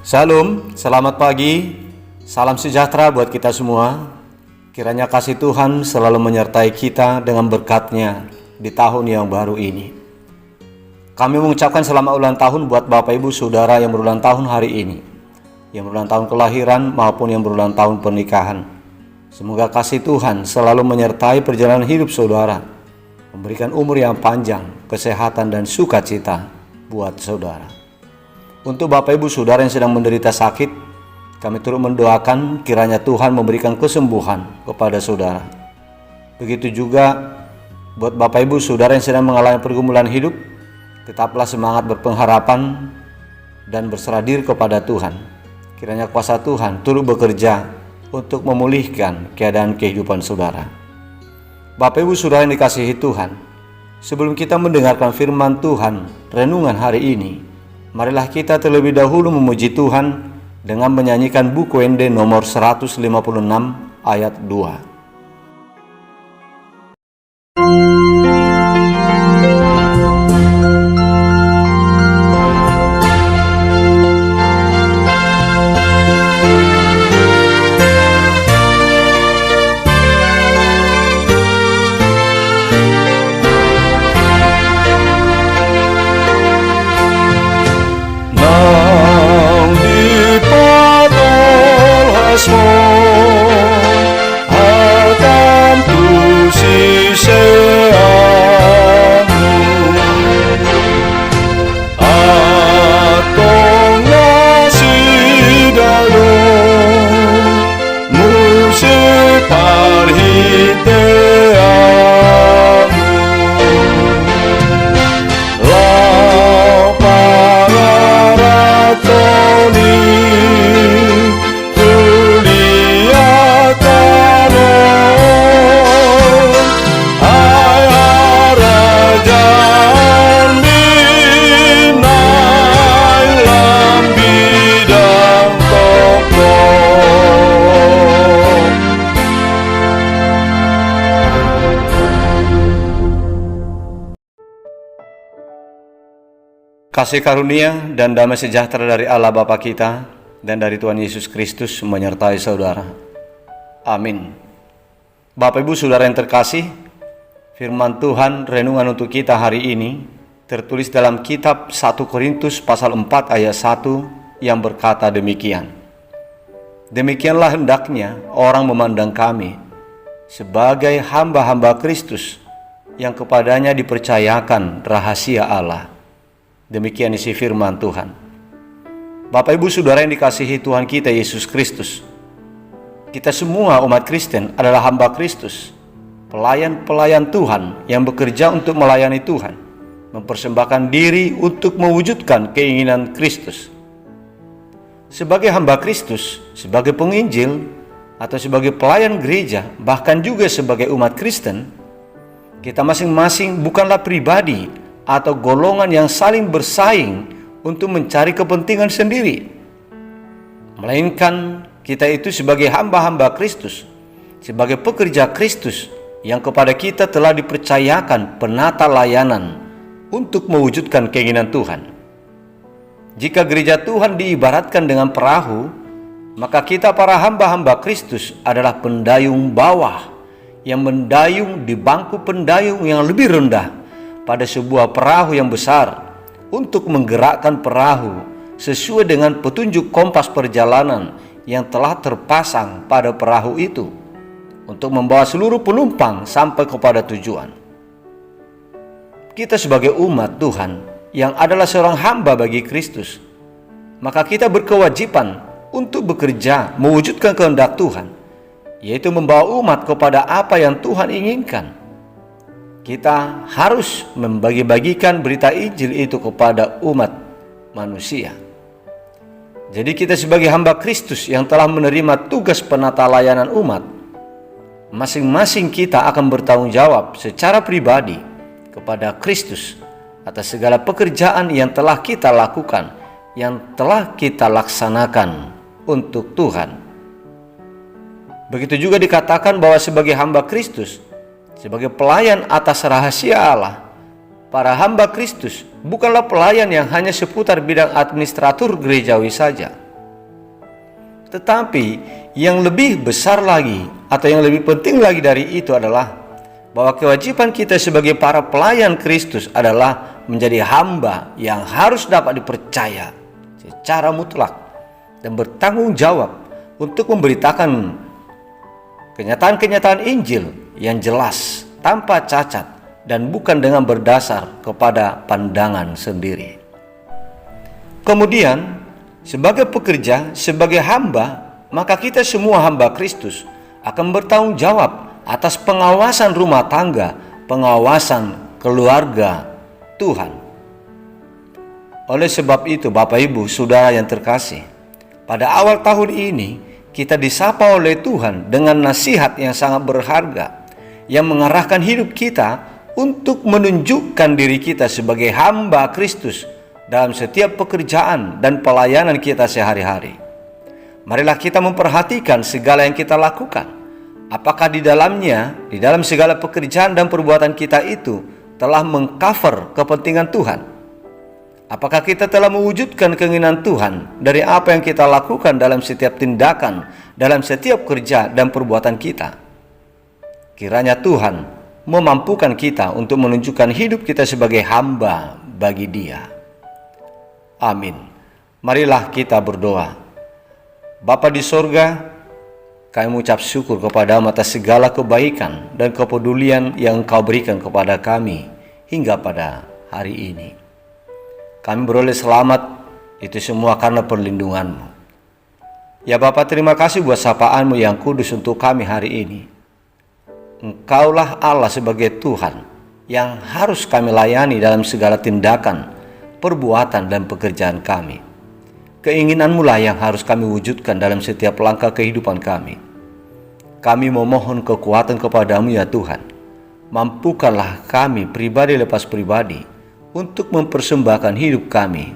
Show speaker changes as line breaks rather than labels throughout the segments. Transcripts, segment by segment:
Shalom, selamat pagi, salam sejahtera buat kita semua. Kiranya kasih Tuhan selalu menyertai kita dengan berkat-Nya di tahun yang baru ini. Kami mengucapkan selamat ulang tahun buat Bapak Ibu Saudara yang berulang tahun hari ini, yang berulang tahun kelahiran maupun yang berulang tahun pernikahan. Semoga kasih Tuhan selalu menyertai perjalanan hidup saudara, memberikan umur yang panjang, kesehatan dan sukacita buat saudara. Untuk Bapak Ibu Saudara yang sedang menderita sakit, kami turut mendoakan kiranya Tuhan memberikan kesembuhan kepada saudara. Begitu juga buat Bapak Ibu Saudara yang sedang mengalami pergumulan hidup, tetaplah semangat berpengharapan dan berserah diri kepada Tuhan. Kiranya kuasa Tuhan turut bekerja untuk memulihkan keadaan kehidupan saudara. Bapak Ibu Saudara yang dikasihi Tuhan, sebelum kita mendengarkan firman Tuhan renungan hari ini, marilah kita terlebih dahulu memuji Tuhan dengan menyanyikan buku ND nomor 156 ayat 2. Kasih karunia dan damai sejahtera dari Allah Bapa kita dan dari Tuhan Yesus Kristus menyertai saudara. Amin. Bapak Ibu Saudara yang terkasih, firman Tuhan renungan untuk kita hari ini tertulis dalam kitab 1 Korintus pasal 4 ayat 1 yang berkata demikian. Demikianlah hendaknya orang memandang kami sebagai hamba-hamba Kristus yang kepadanya dipercayakan rahasia Allah. Demikian isi firman Tuhan. Bapak Ibu Saudara yang dikasihi Tuhan kita Yesus Kristus, kita semua umat Kristen adalah hamba Kristus, pelayan-pelayan Tuhan yang bekerja untuk melayani Tuhan, mempersembahkan diri untuk mewujudkan keinginan Kristus. Sebagai hamba Kristus, sebagai penginjil, atau sebagai pelayan gereja, bahkan juga sebagai umat Kristen, kita masing-masing bukanlah pribadi atau golongan yang saling bersaing untuk mencari kepentingan sendiri, melainkan kita itu sebagai hamba-hamba Kristus, sebagai pekerja Kristus yang kepada kita telah dipercayakan penata layanan untuk mewujudkan keinginan Tuhan. Jika gereja Tuhan diibaratkan dengan perahu, maka kita para hamba-hamba Kristus adalah pendayung bawah yang mendayung di bangku pendayung yang lebih rendah pada sebuah perahu yang besar untuk menggerakkan perahu sesuai dengan petunjuk kompas perjalanan yang telah terpasang pada perahu itu untuk membawa seluruh penumpang sampai kepada tujuan. Kita sebagai umat Tuhan yang adalah seorang hamba bagi Kristus, maka kita berkewajiban untuk bekerja mewujudkan kehendak Tuhan, yaitu membawa umat kepada apa yang Tuhan inginkan. Kita harus membagi-bagikan berita Injil itu kepada umat manusia. Jadi kita sebagai hamba Kristus yang telah menerima tugas penata layanan umat, masing-masing kita akan bertanggung jawab secara pribadi kepada Kristus atas segala pekerjaan yang telah kita lakukan, yang telah kita laksanakan untuk Tuhan. Begitu juga dikatakan bahwa sebagai hamba Kristus, sebagai pelayan atas rahasia Allah, para hamba Kristus bukanlah pelayan yang hanya seputar bidang administratur gerejawi saja, Tetapi yang lebih besar lagi atau yang lebih penting lagi dari itu adalah bahwa kewajiban kita sebagai para pelayan Kristus adalah menjadi hamba yang harus dapat dipercaya secara mutlak dan bertanggung jawab untuk memberitakan kenyataan-kenyataan Injil yang jelas, tanpa cacat, dan bukan dengan berdasar kepada pandangan sendiri. Kemudian, sebagai pekerja, sebagai hamba, maka kita semua hamba Kristus akan bertanggung jawab atas pengawasan rumah tangga, pengawasan keluarga Tuhan. Oleh sebab itu, Bapak Ibu, Saudara yang terkasih, pada awal tahun ini kita disapa oleh Tuhan dengan nasihat yang sangat berharga yang mengarahkan hidup kita untuk menunjukkan diri kita sebagai hamba Kristus dalam setiap pekerjaan dan pelayanan kita sehari-hari. Marilah kita memperhatikan segala yang kita lakukan. Apakah di dalam segala pekerjaan dan perbuatan kita itu telah mengcover kepentingan Tuhan? Apakah kita telah mewujudkan keinginan Tuhan dari apa yang kita lakukan dalam setiap tindakan, dalam setiap kerja dan perbuatan kita? Kiranya Tuhan memampukan kita untuk menunjukkan hidup kita sebagai hamba bagi Dia. Amin. Marilah kita berdoa. Bapa di sorga, kami mengucap syukur kepadamu atas segala kebaikan dan kepedulian yang Engkau berikan kepada kami hingga pada hari ini. Kami beroleh selamat itu semua karena perlindungan-Mu. Ya Bapa, terima kasih buat sapaan-Mu yang kudus untuk kami hari ini. Engkaulah Allah sebagai Tuhan yang harus kami layani dalam segala tindakan, perbuatan dan pekerjaan kami. Keinginan-Mu lah yang harus kami wujudkan dalam setiap langkah kehidupan kami. Kami memohon kekuatan kepada-Mu ya Tuhan. Mampukanlah kami pribadi lepas pribadi untuk mempersembahkan hidup kami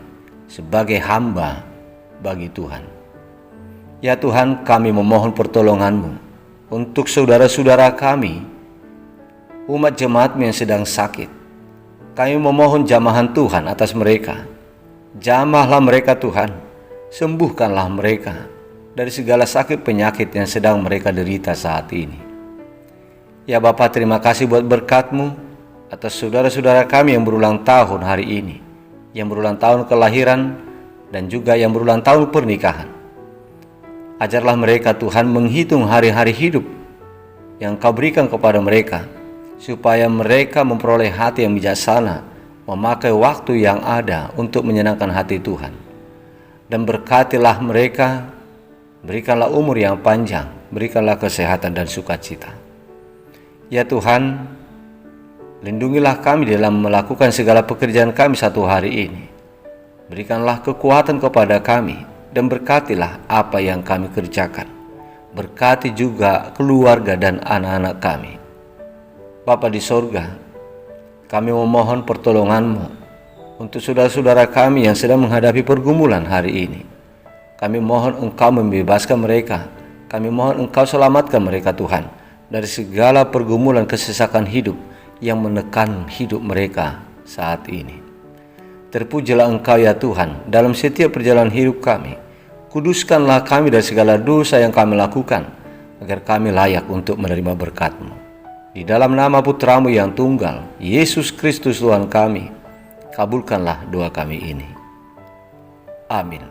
sebagai hamba bagi Tuhan. Ya Tuhan, kami memohon pertolongan-Mu untuk saudara-saudara kami, umat jemaat-Mu yang sedang sakit. Kami memohon jamahan Tuhan atas mereka. Jamahlah mereka Tuhan. Sembuhkanlah mereka dari segala sakit penyakit yang sedang mereka derita saat ini. Ya Bapa, terima kasih buat berkat-Mu atas saudara-saudara kami yang berulang tahun hari ini, yang berulang tahun kelahiran dan juga yang berulang tahun pernikahan. Ajarlah mereka Tuhan menghitung hari-hari hidup yang Kau berikan kepada mereka, supaya mereka memperoleh hati yang bijaksana, memakai waktu yang ada untuk menyenangkan hati Tuhan. Dan berkatilah mereka, berikanlah umur yang panjang, berikanlah kesehatan dan sukacita. Ya Tuhan, lindungilah kami dalam melakukan segala pekerjaan kami satu hari ini. Berikanlah kekuatan kepada kami dan berkatilah apa yang kami kerjakan. Berkati juga keluarga dan anak-anak kami. Bapa di sorga, kami memohon pertolongan-Mu untuk saudara-saudara kami yang sedang menghadapi pergumulan hari ini. Kami mohon Engkau membebaskan mereka. Kami mohon Engkau selamatkan mereka Tuhan dari segala pergumulan kesesakan hidup yang menekan hidup mereka saat ini. Terpujilah Engkau ya Tuhan dalam setiap perjalanan hidup kami. Kuduskanlah kami dari segala dosa yang kami lakukan, agar kami layak untuk menerima berkat-Mu. Di dalam nama Putra-Mu yang tunggal, Yesus Kristus Tuhan kami, kabulkanlah doa kami ini. Amin.